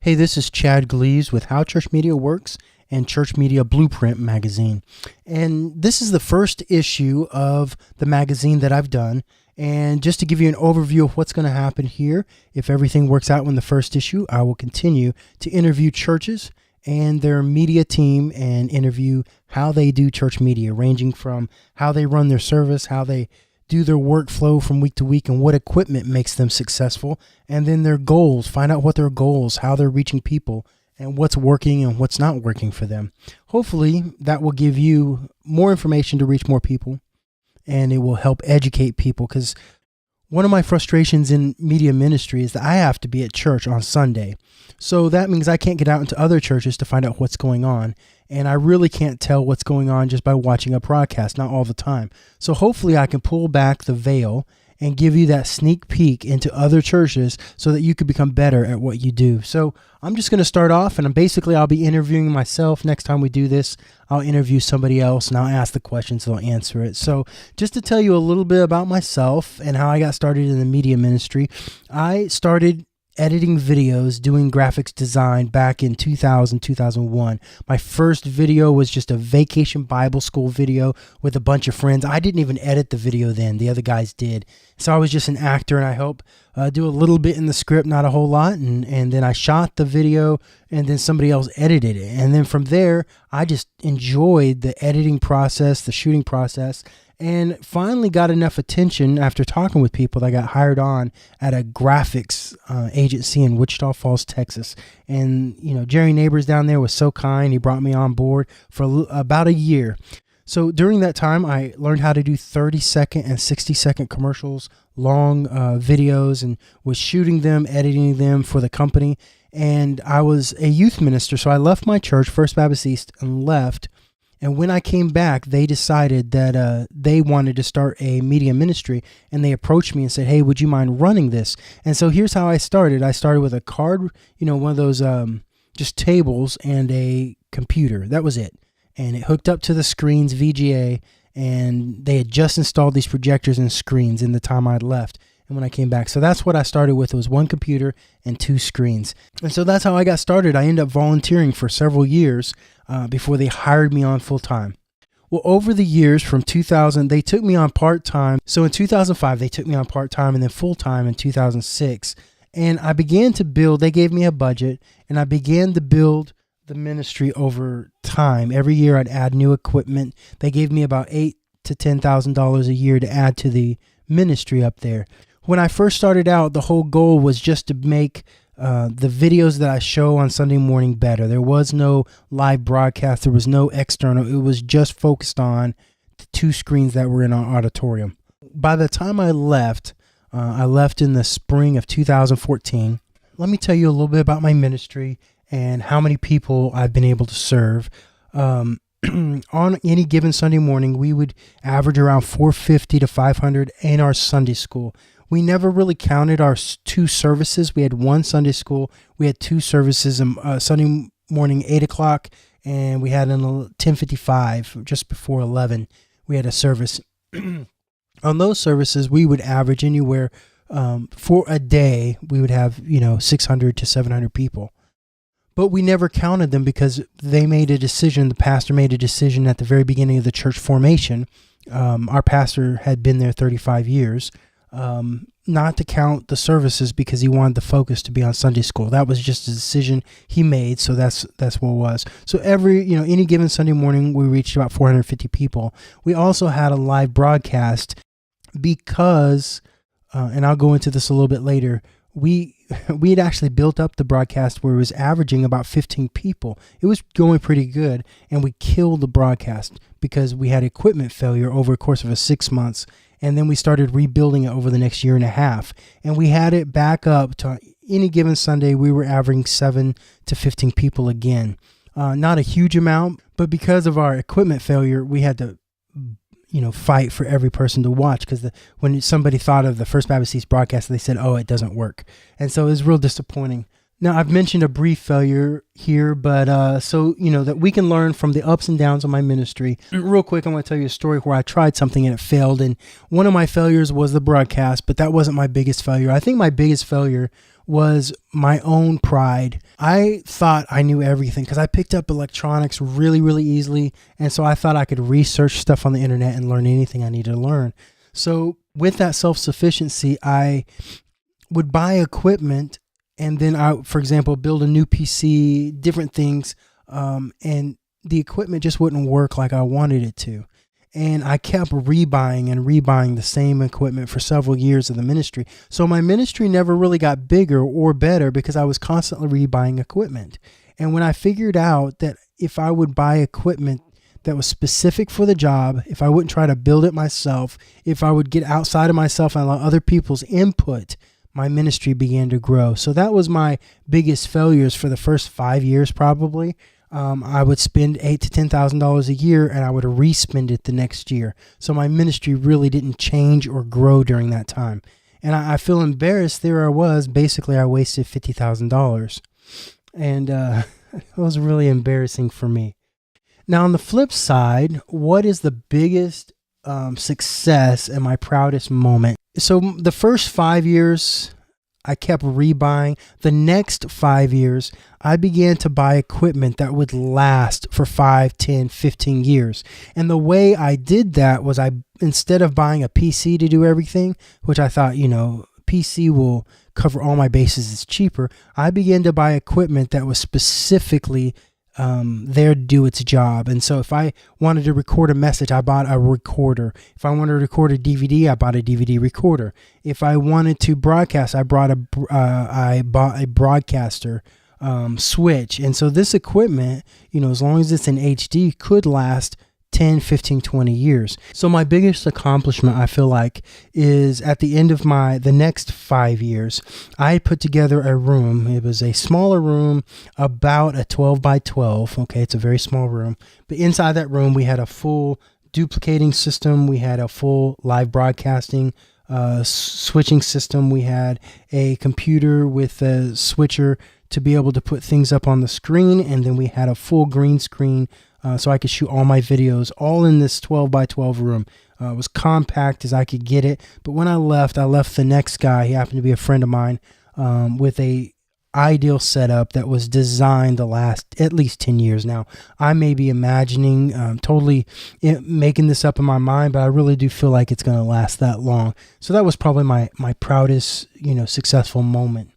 Hey, this is Chad Gleaves with How Church Media Works and Church Media Blueprint magazine. And this is the first issue of the magazine that I've done. And just to give you an overview of what's going to happen here, if everything works out in the first issue, I will continue to interview churches and their media team and interview how they do church media, ranging from how they run their service, how they do their workflow from week to week, and what equipment makes them successful, and then their goals, find out what their goals, how they're reaching people, and what's working and what's not working for them. Hopefully that will give you more information to reach more people, and it will help educate people, because one of my frustrations in media ministry is that I have to be at church on Sunday. So that means I can't get out into other churches to find out what's going on. And I really can't tell what's going on just by watching a broadcast, not all the time. So hopefully I can pull back the veil and give you that sneak peek into other churches so that you could become better at what you do. So I'm just going to start off, and I'll be interviewing myself. Next time we do this, I'll interview somebody else and I'll ask the questions, they'll answer it. So just to tell you a little bit about myself and how I got started in the media ministry, I started editing videos, doing graphics design back in 2000, 2001. My first video was just a vacation Bible school video with a bunch of friends. I didn't even edit the video then. The other guys did. So I was just an actor, and I helped do a little bit in the script, not a whole lot. And then I shot the video, and then somebody else edited it. And then from there, I just enjoyed the editing process, the shooting process, and finally got enough attention after talking with people that I got hired on at a graphics agency in Wichita Falls, Texas. And, Jerry Neighbors down there was so kind. He brought me on board for about a year. So during that time, I learned how to do 30-second and 60-second commercials, long videos, and was shooting them, editing them for the company. And I was a youth minister, so I left my church, First Baptist East, and left. And when I came back, they decided that they wanted to start a media ministry, and they approached me and said, "Hey, would you mind running this?" And so here's how I started. I started with a card, one of those just tables and a computer. That was it. And it hooked up to the screens, VGA, and they had just installed these projectors and screens in the time I'd left and when I came back. So that's what I started with. It was one computer and two screens. And so that's how I got started. I ended up volunteering for several years before they hired me on full time. Well, over the years from 2000, they took me on part-time. So in 2005, they took me on part-time and then full-time in 2006. And I began to build, they gave me a budget, and I began to build the ministry over time. Every year I'd add new equipment. They gave me about $8,000 to $10,000 a year to add to the ministry up there. When I first started out, the whole goal was just to make the videos that I show on Sunday morning better. There was no live broadcast. There was no external. It was just focused on the two screens that were in our auditorium. By the time I left in the spring of 2014. Let me tell you a little bit about my ministry and how many people I've been able to serve. On any given Sunday morning, we would average around 450 to 500 in our Sunday school. We never really counted our two services. We had one Sunday school. We had two services, Sunday morning, 8 o'clock, and we had an 10:55, just before 11, we had a service. On those services, we would average anywhere for a day, we would have, 600 to 700 people. But we never counted them because they made a decision. The pastor made a decision at the very beginning of the church formation. Our pastor had been there 35 years. Not to count the services because he wanted the focus to be on Sunday school. That was just a decision he made, so that's what it was. So any given Sunday morning, we reached about 450 people. We also had a live broadcast because, and I'll go into this a little bit later, we had actually built up the broadcast where it was averaging about 15 people. It was going pretty good, and we killed the broadcast because we had equipment failure over a course of 6 months. And then we started rebuilding it over the next year and a half. And we had it back up to any given Sunday, we were averaging 7 to 15 people again. Not a huge amount, but because of our equipment failure, we had to, fight for every person to watch. Because when somebody thought of the First Baptist East broadcast, they said, "Oh, it doesn't work." And so it was real disappointing. Now, I've mentioned a brief failure here, but so, that we can learn from the ups and downs of my ministry. Real quick, I'm going to tell you a story where I tried something and it failed. And one of my failures was the broadcast, but that wasn't my biggest failure. I think my biggest failure was my own pride. I thought I knew everything because I picked up electronics really, really easily. And so I thought I could research stuff on the internet and learn anything I needed to learn. So with that self-sufficiency, I would buy equipment and then I, for example, build a new PC, different things. And the equipment just wouldn't work like I wanted it to. And I kept rebuying the same equipment for several years of the ministry. So my ministry never really got bigger or better because I was constantly rebuying equipment. And when I figured out that if I would buy equipment that was specific for the job, if I wouldn't try to build it myself, if I would get outside of myself and allow other people's input, my ministry began to grow. So that was my biggest failures for the first 5 years probably. I would spend $8,000 to $10,000 a year and I would respend it the next year. So my ministry really didn't change or grow during that time. And I feel embarrassed. There I was. Basically, I wasted $50,000. And it was really embarrassing for me. Now, on the flip side, what is the biggest success and my proudest moment? So the first 5 years, I kept rebuying. The next 5 years, I began to buy equipment that would last for 5, 10, 15 years. And the way I did that was instead of buying a PC to do everything, which I thought, PC will cover all my bases, it's cheaper. I began to buy equipment that was specifically there to do its job. And so if I wanted to record a message, I bought a recorder. If I wanted to record a DVD, I bought a DVD recorder. If I wanted to broadcast, I bought a broadcaster switch. And so this equipment, as long as it's in HD, could last 10, 15, 20 years. So my biggest accomplishment, I feel like, is at the end of the next 5 years, I put together a room. It was a smaller room, about a 12 by 12. Okay, it's a very small room. But inside that room, we had a full duplicating system. We had a full live broadcasting switching system. We had a computer with a switcher to be able to put things up on the screen. And then we had a full green screen so I could shoot all my videos all in this 12 by 12 room. It was compact as I could get it. But when I left the next guy. He happened to be a friend of mine with a ideal setup that was designed to last at least 10 years. Now, I may be imagining, totally making this up in my mind, but I really do feel like it's going to last that long. So that was probably my proudest, successful moment.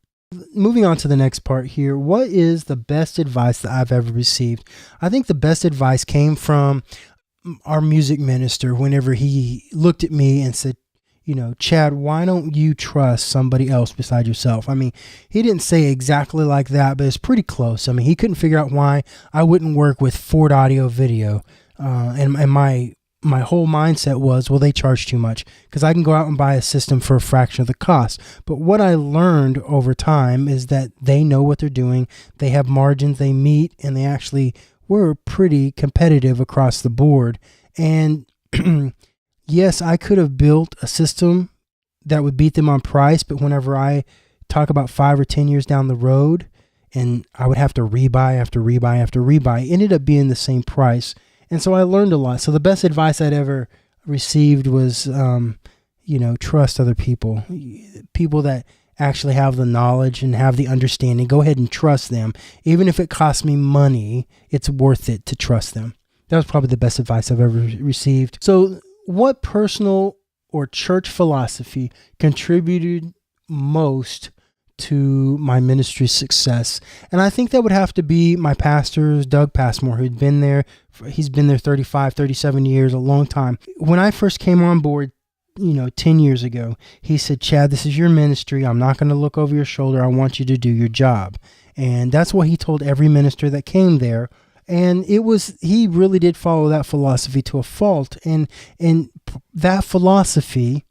Moving on to the next part here, what is the best advice that I've ever received? I think the best advice came from our music minister whenever he looked at me and said, Chad, why don't you trust somebody else beside yourself? I mean, he didn't say exactly like that, but it's pretty close. I mean, he couldn't figure out why I wouldn't work with Ford Audio Video. And my whole mindset was, well, they charge too much because I can go out and buy a system for a fraction of the cost. But what I learned over time is that they know what they're doing. They have margins they meet, and they actually were pretty competitive across the board. And yes, I could have built a system that would beat them on price, but whenever I talk about 5 or 10 years down the road, and I would have to rebuy after rebuy after rebuy, it ended up being the same price. And so I learned a lot. So the best advice I'd ever received was, trust other people. People that actually have the knowledge and have the understanding. Go ahead and trust them. Even if it costs me money, it's worth it to trust them. That was probably the best advice I've ever received. So what personal or church philosophy contributed most to my ministry's success? And I think that would have to be my pastor, Doug Passmore, who'd been there. He's been there 35, 37 years, a long time. When I first came on board, 10 years ago, he said, Chad, this is your ministry. I'm not going to look over your shoulder. I want you to do your job. And that's what he told every minister that came there. And he really did follow that philosophy to a fault. And that philosophy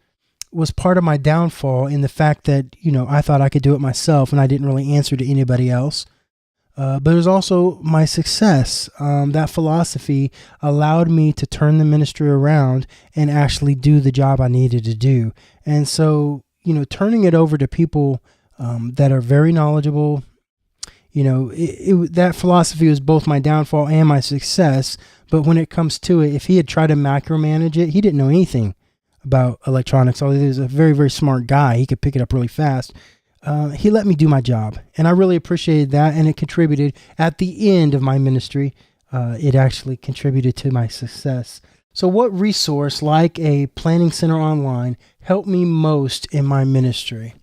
was part of my downfall in the fact that, I thought I could do it myself and I didn't really answer to anybody else. But it was also my success. That philosophy allowed me to turn the ministry around and actually do the job I needed to do. And so, turning it over to people that are very knowledgeable, that philosophy was both my downfall and my success. But when it comes to it, if he had tried to micromanage it, he didn't know anything about electronics. Although he was a very, very smart guy. He could pick it up really fast. he let me do my job, and I really appreciated that, and it contributed at the end of my ministry. It actually contributed to my success. So what resource, like a planning center online, helped me most in my ministry?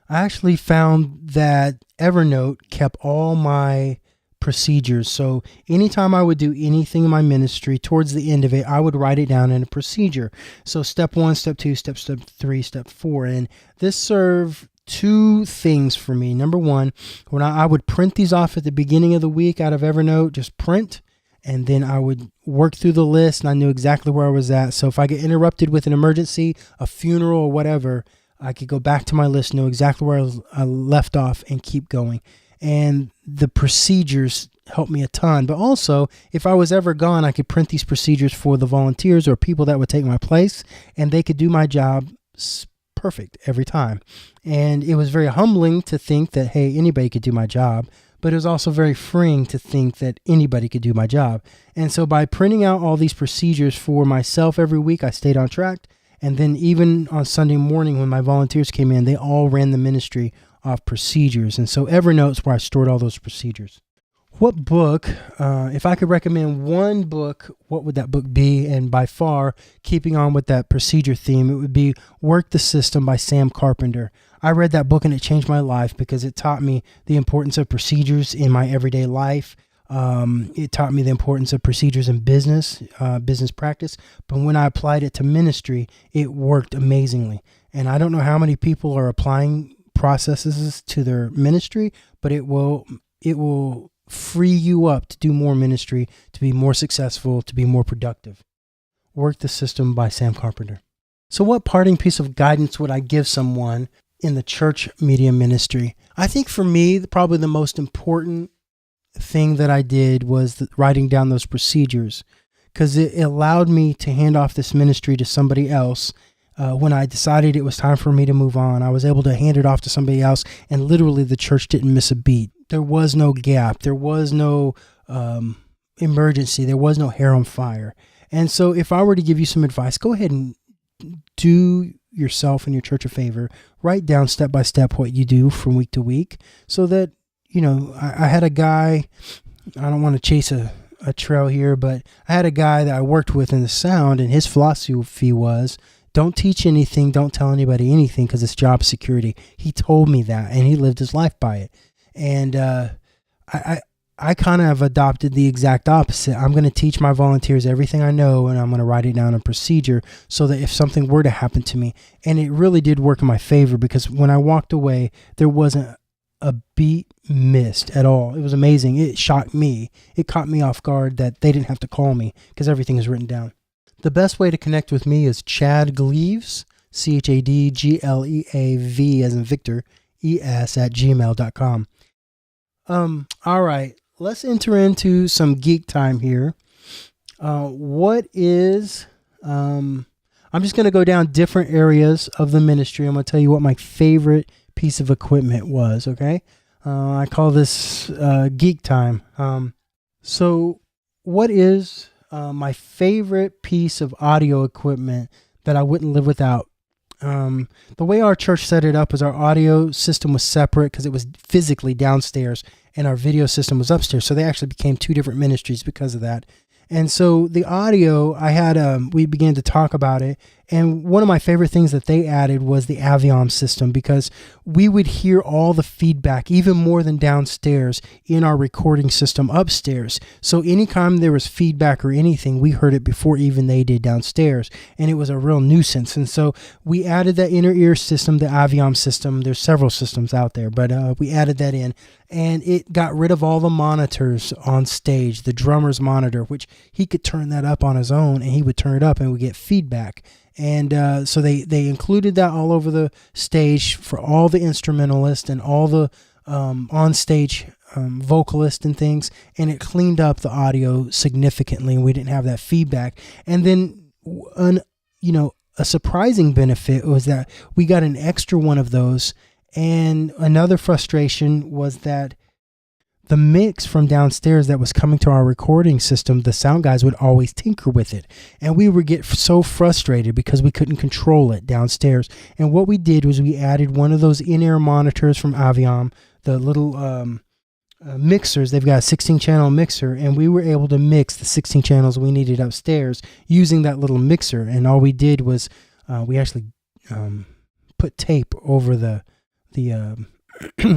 I actually found that Evernote kept all my procedures. So anytime I would do anything in my ministry, towards the end of it, I would write it down in a procedure. So step 1, step 2, step 3, step 4. And this served two things for me. Number one, when I would print these off at the beginning of the week out of Evernote, just print, and then I would work through the list, and I knew exactly where I was at. So if I get interrupted with an emergency, a funeral, or whatever, I could go back to my list, know exactly where I left off, and keep going. And the procedures helped me a ton. But also, if I was ever gone, I could print these procedures for the volunteers or people that would take my place, and they could do my job perfect every time. And it was very humbling to think that, hey, anybody could do my job. But it was also very freeing to think that anybody could do my job. And so by printing out all these procedures for myself every week, I stayed on track. And then even on Sunday morning when my volunteers came in, they all ran the ministry off procedures. And so Evernote's where I stored all those procedures. What book, if I could recommend one book, what would that book be? And by far, keeping on with that procedure theme, it would be Work the System by Sam Carpenter. I read that book and it changed my life because it taught me the importance of procedures in my everyday life. It taught me the importance of procedures in business practice. But when I applied it to ministry, it worked amazingly. And I don't know how many people are applying processes to their ministry, but it will free you up to do more ministry, to be more successful, to be more productive. Work the System by Sam Carpenter. So what parting piece of guidance would I give someone in the church media ministry? I think for me, probably the most important thing that I did was writing down those procedures, because it allowed me to hand off this ministry to somebody else. When I decided it was time for me to move on, I was able to hand it off to somebody else, and literally the church didn't miss a beat. There was no gap. There was no emergency. There was no hair on fire. And so if I were to give you some advice, go ahead and do yourself and your church a favor. Write down step by step what you do from week to week, so that, I had a guy, I don't want to chase a trail here, but I had a guy that I worked with in the sound, and his philosophy was, don't teach anything, don't tell anybody anything, because it's job security. He told me that, and he lived his life by it. And I kind of adopted the exact opposite. I'm going to teach my volunteers everything I know, and I'm going to write it down in procedure so that if something were to happen to me, and it really did work in my favor, because when I walked away, there wasn't a beat missed at all. It was amazing. It shocked me. It caught me off guard that they didn't have to call me because everything is written down. The best way to connect with me is Chad Gleaves, ChadGleav as in Victor, ES @gmail.com. All right, let's enter into some geek time here. I'm just going to go down different areas of the ministry. I'm going to tell you what my favorite piece of equipment was, okay? I call this geek time. So what is my favorite piece of audio equipment that I wouldn't live without? The way our church set it up was our audio system was separate because it was physically downstairs, and our video system was upstairs. So they actually became two different ministries because of that. And so the audio, we began to talk about it. And one of my favorite things that they added was the Aviom system, because we would hear all the feedback, even more than downstairs, in our recording system upstairs. So anytime there was feedback or anything, we heard it before even they did downstairs. And it was a real nuisance. And so we added that inner ear system, the Aviom system. There's several systems out there, but we added that in. And it got rid of all the monitors on stage, the drummer's monitor, which he could turn that up on his own, and he would turn it up and we get feedback. And so they included that all over the stage for all the instrumentalists and all the on-stage vocalists and things, and it cleaned up the audio significantly, and we didn't have that feedback. And then, a surprising benefit was that we got an extra one of those. And another frustration was that the mix from downstairs that was coming to our recording system, the sound guys would always tinker with it. And we would get so frustrated because we couldn't control it downstairs. And what we did was we added one of those in-ear monitors from Aviom, the little mixers. They've got a 16-channel mixer, and we were able to mix the 16 channels we needed upstairs using that little mixer. And all we did was we actually put tape over the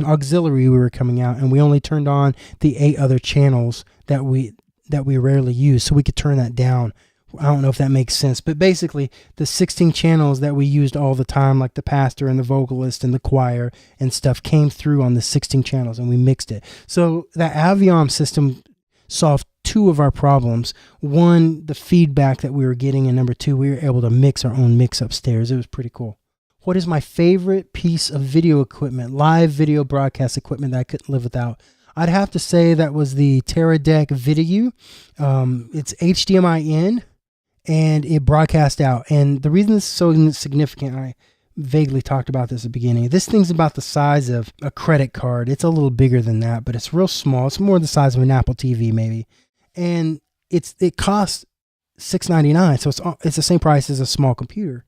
auxiliary we were coming out, and we only turned on the 8 other channels that we rarely use, so we could turn that down. I don't know if that makes sense, but basically the 16 channels that we used all the time, like the pastor and the vocalist and the choir and stuff, came through on the 16 channels, and we mixed it. So that Aviom system solved 2 of our problems. One, the feedback that we were getting, and number 2, we were able to mix our own mix upstairs. It was pretty cool. What is my favorite piece of video equipment, live video broadcast equipment that I couldn't live without? I'd have to say that was the Teradek Video. It's HDMI in, and it broadcast out. And the reason this is so significant, I vaguely talked about this at the beginning. This thing's about the size of a credit card. It's a little bigger than that, but it's real small. It's more the size of an Apple TV maybe. And it costs $6.99, so it's the same price as a small computer.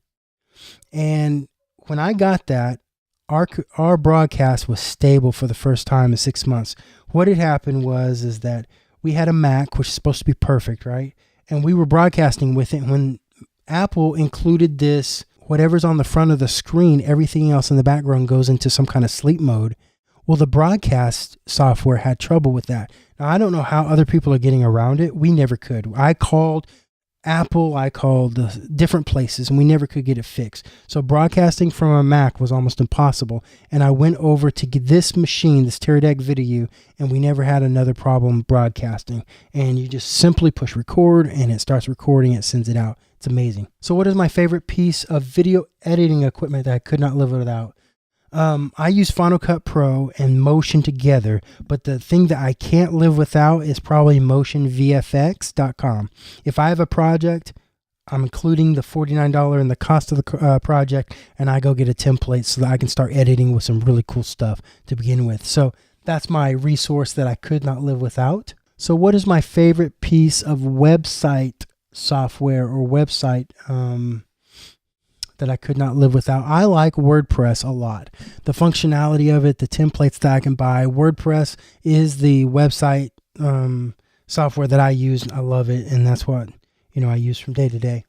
And when I got that, our broadcast was stable for the first time in 6 months. What had happened is that we had a Mac, which is supposed to be perfect, right? And we were broadcasting with it. When Apple included this, whatever's on the front of the screen, everything else in the background goes into some kind of sleep mode. Well, the broadcast software had trouble with that. Now, I don't know how other people are getting around it. We never could. I called Apple, I called different places, and we never could get it fixed. So broadcasting from a Mac was almost impossible. And I went over to get this machine, this Teradek Video, and we never had another problem broadcasting. And you just simply push record, and it starts recording, it sends it out. It's amazing. So what is my favorite piece of video editing equipment that I could not live without? I use Final Cut Pro and Motion together, but the thing that I can't live without is probably motionvfx.com. If I have a project, I'm including the $49 in the cost of the project, and I go get a template so that I can start editing with some really cool stuff to begin with. So that's my resource that I could not live without. So what is my favorite piece of website software or website that I could not live without? I like WordPress a lot. The functionality of it, the templates that I can buy. WordPress is the website software that I use. I love it, and that's what I use from day to day.